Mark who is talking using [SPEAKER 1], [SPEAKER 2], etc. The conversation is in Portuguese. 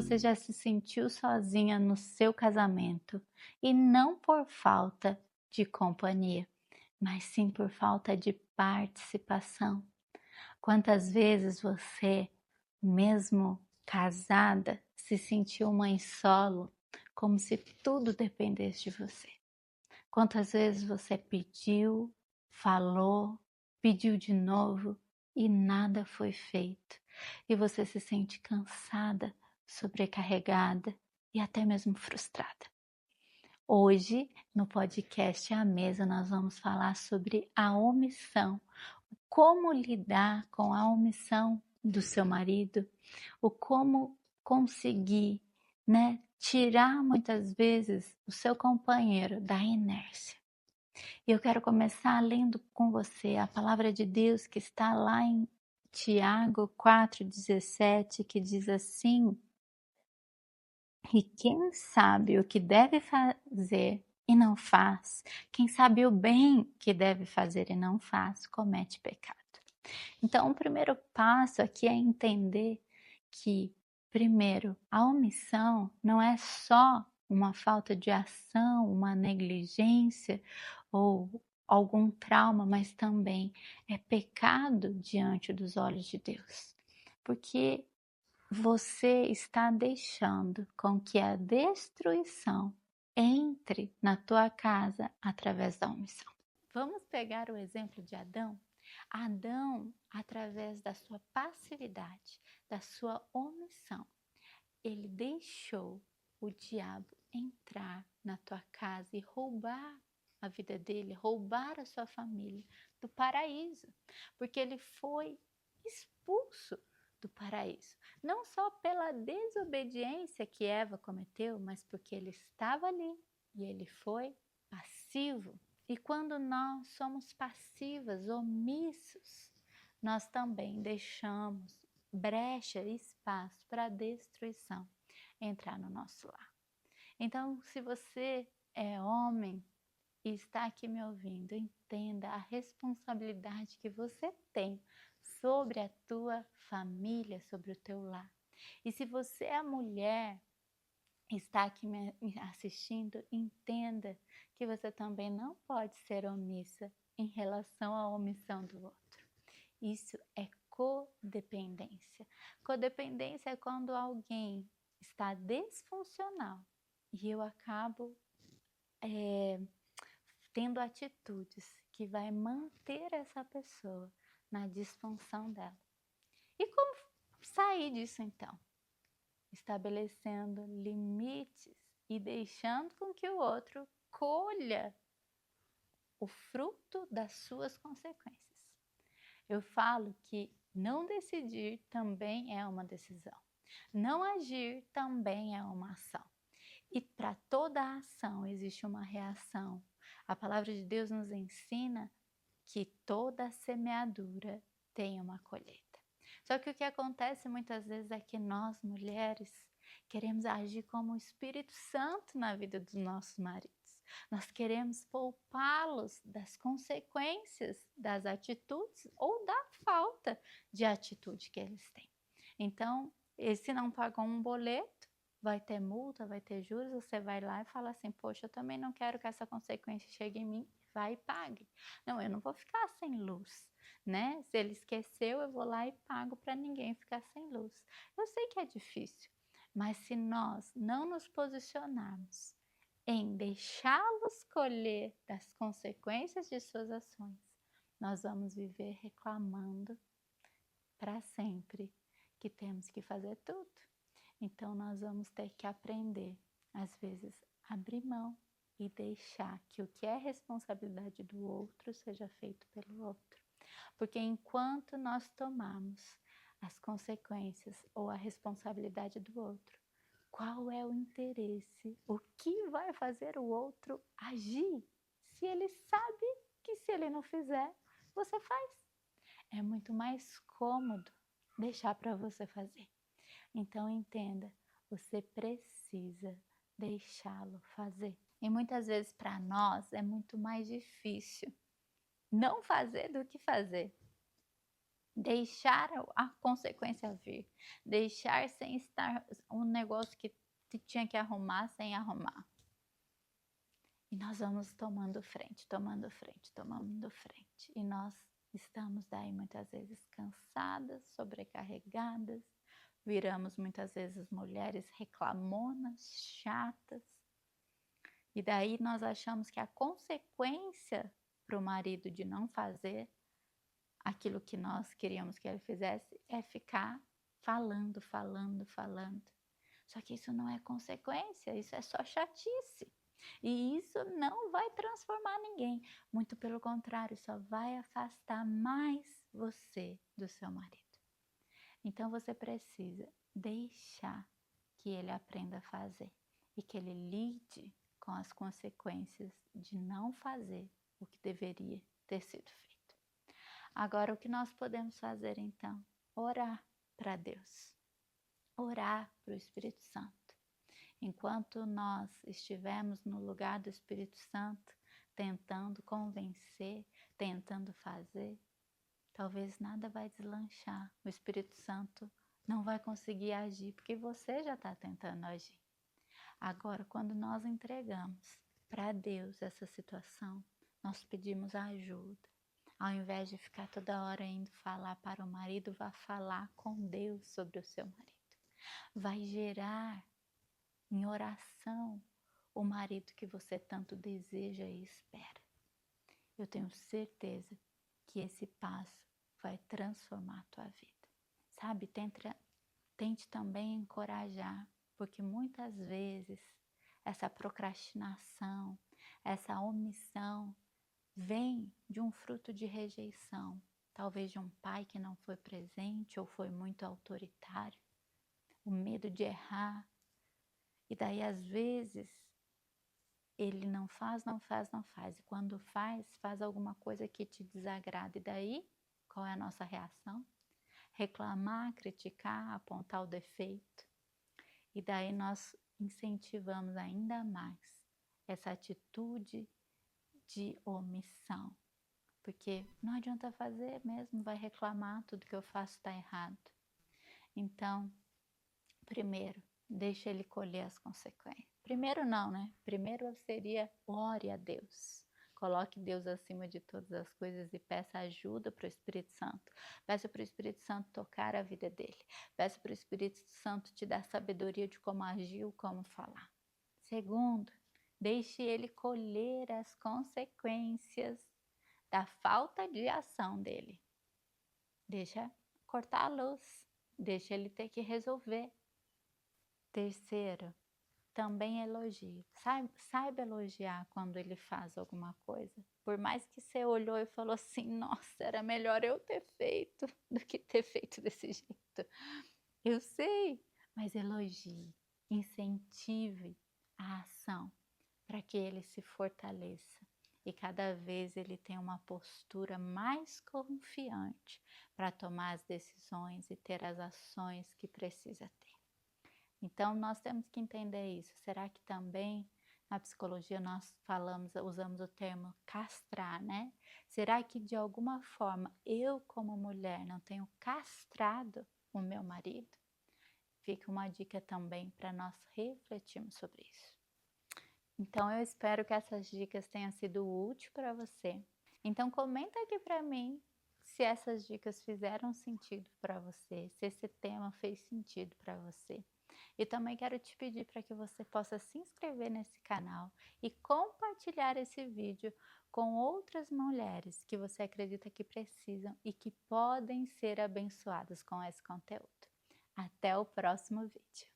[SPEAKER 1] você já se sentiu sozinha no seu casamento e não por falta de companhia, mas sim por falta de participação? Quantas vezes você, mesmo casada, se sentiu mãe solo, como se tudo dependesse de você? Quantas vezes você pediu, falou, pediu de novo e nada foi feito? E você se sente cansada, sobrecarregada e até mesmo frustrada. Hoje, no podcast À Mesa, nós vamos falar sobre a omissão. Como lidar com a omissão do seu marido, o como conseguir, tirar muitas vezes o seu companheiro da inércia. E eu quero começar lendo com você a palavra de Deus que está lá em Tiago 4,17, que diz assim: e quem sabe o que deve fazer e não faz, quem sabe o bem que deve fazer e não faz, comete pecado. Então, o primeiro passo aqui é entender que, primeiro, a omissão não é só uma falta de ação, uma negligência ou algum trauma, mas também é pecado diante dos olhos de Deus. Porque você está deixando com que a destruição entre na tua casa através da omissão. Vamos pegar o exemplo de Adão? Adão, através da sua passividade, da sua omissão, ele deixou o diabo entrar na tua casa e roubar a vida dele, roubar a sua família do paraíso, porque ele foi expulso do paraíso, não só pela desobediência que Eva cometeu, mas porque ele estava ali e ele foi passivo. E quando nós somos passivas, omissos, nós também deixamos brecha e espaço para a destruição entrar no nosso lar. Então, se você é homem e está aqui me ouvindo, entenda a responsabilidade que você tem sobre a tua família, sobre o teu lar. E se você é mulher, está aqui me assistindo, entenda que você também não pode ser omissa em relação à omissão do outro. Isso é codependência. Codependência é quando alguém está disfuncional e eu acabo tendo atitudes que vai manter essa pessoa na disfunção dela. E como sair disso então? Estabelecendo limites e deixando com que o outro colha o fruto das suas consequências. Eu falo que não decidir também é uma decisão. Não agir também é uma ação. E para toda ação existe uma reação. A palavra de Deus nos ensina que toda semeadura tem uma colheita. Só que o que acontece muitas vezes é que nós, mulheres, queremos agir como o Espírito Santo na vida dos nossos maridos. Nós queremos poupá-los das consequências das atitudes ou da falta de atitude que eles têm. Então, se não pagou um boleto, vai ter multa, vai ter juros, você vai lá e fala assim, poxa, eu também não quero que essa consequência chegue em mim, vai e pague. Não, eu não vou ficar sem luz, né? Se ele esqueceu, eu vou lá e pago para ninguém ficar sem luz. Eu sei que é difícil, mas se nós não nos posicionarmos em deixá-los colher das consequências de suas ações, nós vamos viver reclamando para sempre que temos que fazer tudo. Então nós vamos ter que aprender, às vezes, abrir mão e deixar que o que é responsabilidade do outro seja feito pelo outro. Porque enquanto nós tomamos as consequências ou a responsabilidade do outro, qual é o interesse? O que vai fazer o outro agir? Se ele sabe que se ele não fizer, você faz. É muito mais cômodo deixar para você fazer. Então entenda, você precisa deixá-lo fazer. E muitas vezes para nós é muito mais difícil não fazer do que fazer. deixar a consequência vir, deixar sem estar um negócio que tinha que arrumar sem arrumar. E nós vamos tomando frente, tomando frente, tomando frente. E nós estamos daí muitas vezes cansadas, sobrecarregadas, viramos muitas vezes mulheres reclamonas, chatas. E daí nós achamos que a consequência para o marido de não fazer aquilo que nós queríamos que ele fizesse é ficar falando, falando, falando. Só que isso não é consequência, isso é só chatice. E isso não vai transformar ninguém. Muito pelo contrário, só vai afastar mais você do seu marido. Então você precisa deixar que ele aprenda a fazer e que ele lide com as consequências de não fazer o que deveria ter sido feito. Agora, o que nós podemos fazer então? Orar para Deus, orar para o Espírito Santo. Enquanto nós estivermos no lugar do Espírito Santo, tentando convencer, tentando fazer, talvez nada vai deslanchar. O Espírito Santo não vai conseguir agir, porque você já está tentando agir. Agora, quando nós entregamos para Deus essa situação, nós pedimos ajuda. Ao invés de ficar toda hora indo falar para o marido, vá falar com Deus sobre o seu marido. Vai gerar em oração o marido que você tanto deseja e espera. Eu tenho certeza que esse passo vai transformar a tua vida. Sabe, tente também encorajar, porque muitas vezes essa procrastinação, essa omissão vem de um fruto de rejeição, talvez de um pai que não foi presente ou foi muito autoritário, o medo de errar. E daí, às vezes, ele não faz. E quando faz alguma coisa que te desagrada. E daí, qual é a nossa reação? Reclamar, criticar, apontar o defeito. E daí nós incentivamos ainda mais essa atitude de omissão. Porque não adianta fazer mesmo, vai reclamar, tudo que eu faço está errado. Então, primeiro, deixa ele colher as consequências. Primeiro não, né? Primeiro seria ore a Deus. Coloque Deus acima de todas as coisas e peça ajuda para o Espírito Santo. Peça para o Espírito Santo tocar a vida dele. Peça para o Espírito Santo te dar sabedoria de como agir ou como falar. Segundo, deixe ele colher as consequências da falta de ação dele. Deixa cortar a luz. Deixa ele ter que resolver. Terceiro, também elogie. Saiba elogiar quando ele faz alguma coisa. Por mais que você olhou e falou assim, nossa, era melhor eu ter feito do que ter feito desse jeito. Eu sei, mas elogie, incentive a ação para que ele se fortaleça e cada vez ele tenha uma postura mais confiante para tomar as decisões e ter as ações que precisa ter. Então, nós temos que entender isso. Será que também na psicologia nós usamos o termo castrar, né? Será que de alguma forma eu, como mulher, não tenho castrado o meu marido? Fica uma dica também para nós refletirmos sobre isso. Então, eu espero que essas dicas tenham sido úteis para você. Então, comenta aqui para mim se essas dicas fizeram sentido para você, se esse tema fez sentido para você. E também quero te pedir para que você possa se inscrever nesse canal e compartilhar esse vídeo com outras mulheres que você acredita que precisam e que podem ser abençoadas com esse conteúdo. Até o próximo vídeo.